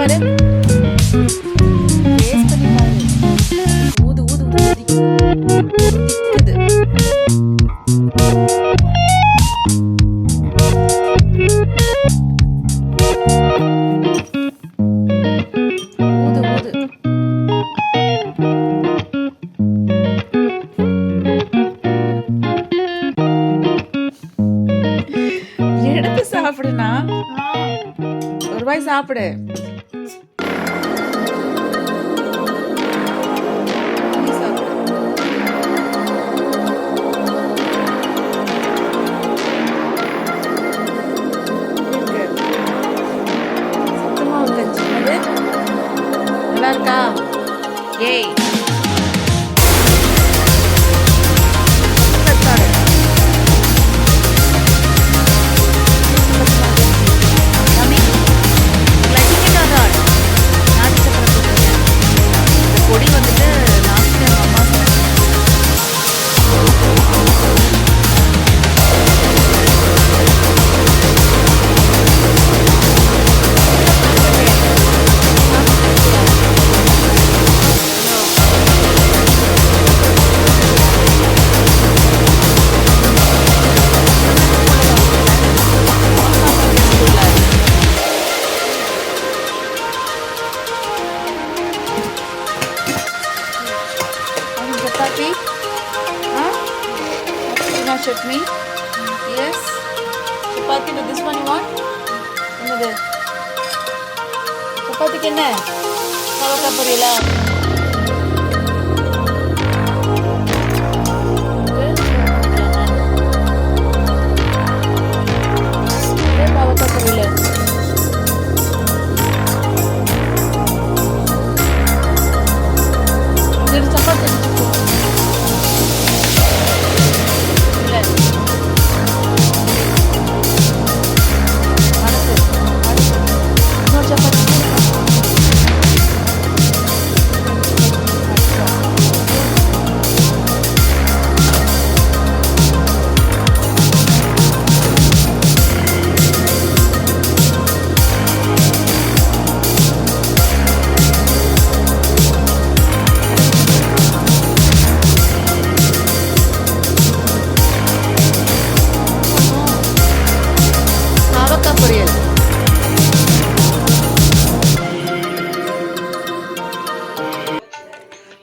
பாரு, டேஸ்ட் பண்ணி பாரு. ஊது ஊது ஊது கொதிக்குது. ஊது ஊது. எடுத்து சாப்பிடுனா, ஒரு வாய் சாப்பிடு. நல்லா இருக்கா? ஏய் பொடி வந்துட்டு லாஸ்ட் டைம் அம்மா chapati? Huh? Putina chutney? Yes. Chapati with this one you want? என்னது? சப்பாத்திக்கு என்ன? பாவக்காய் பொரியலா? பாவக்காய் பொரியல். இது chapati.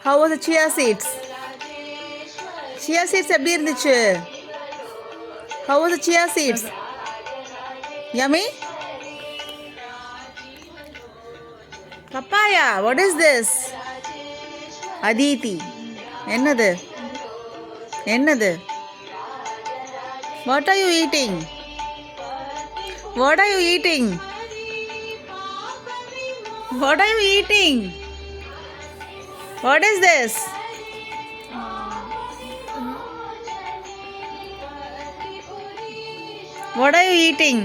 How was the chia seeds? Chia seeds எப்படி இருந்துச்சு? How was the chia seeds? Yummy? Papaya, what is this? Aditi. என்னது? என்னது? What are you eating? What are you eating? What are you eating? What is this? What are you eating?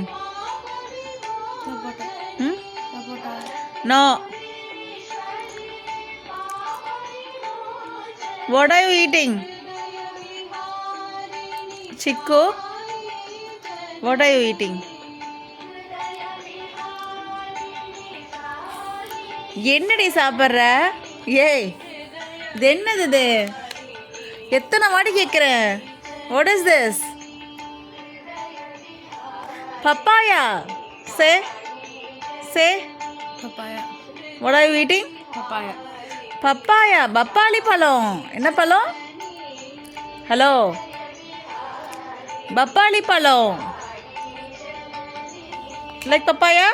Hmm? No. What are you eating? Chico? What are you eating? என்னடி சாப்பிட்ற? ஏய், இது என்னது? இது எத்தனை வாட்டி கேட்குறேன். What is this? Papaya. Say Papaya. What are you eating? Papaya. Papaya. பப்பாளி பழம். என்ன பழம்? ஹலோ, பப்பாளி பழம். Like papaya?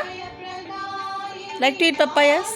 Like to eat papayas?